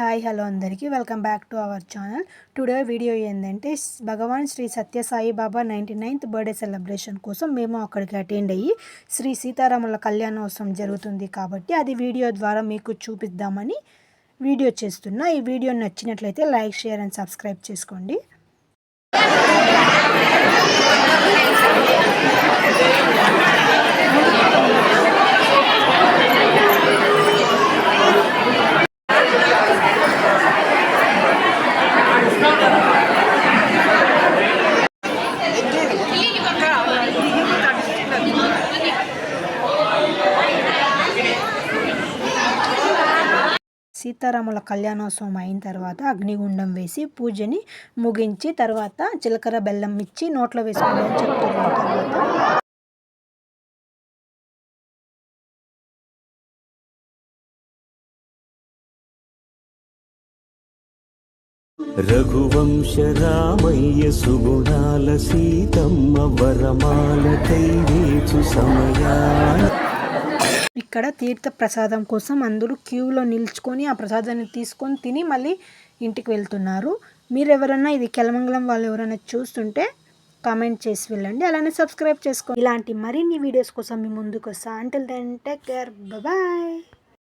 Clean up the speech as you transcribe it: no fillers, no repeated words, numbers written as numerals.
Hi hello అందరికీ welcome back to our channel. Today video ఏంటంటే భగవాన్ శ్రీ సత్య Sai Baba 99th birthday celebration కోసం మేము అక్కడికి అటెండ్ అయ్యి శ్రీ సీతారాముల కళ్యాణోత్సవం జరుగుతుంది కాబట్టి అది వీడియో ద్వారా మీకు చూపిద్దామని వీడియో చేస్తున్నా. ఈ వీడియో నచ్చినట్లయితే లైక్, షేర్ అండ్ సబ్స్క్రైబ్ చేసుకోండి. సీతారాముల కళ్యాణోత్సవం అయిన తర్వాత అగ్నిగుండం వేసి పూజని ముగించి తర్వాత జీలకర్ర బెల్లం ఇచ్చి నోట్లో వేసుకోవాలని చెప్తున్నారు. తర్వాత రఘువంశ రామయ్య సుగుణాల సీతమ్మ వరమాల కైవేచు సమయాన ఇక్కడ తీర్థ ప్రసాదం కోసం అందరూ క్యూలో నిల్చుకొని ఆ ప్రసాదాన్ని తీసుకొని తిని మళ్ళీ ఇంటికి వెళ్తున్నారు. మీరు ఎవరైనా ఇది కెలమంగళం వాళ్ళు ఎవరైనా చూస్తుంటే కామెంట్ చేసి వెళ్ళండి. అలానే సబ్స్క్రైబ్ చేసుకోండి. ఇలాంటి మరిన్ని వీడియోస్ కోసం మీ ముందుకు వస్తా. Until then take care, bye.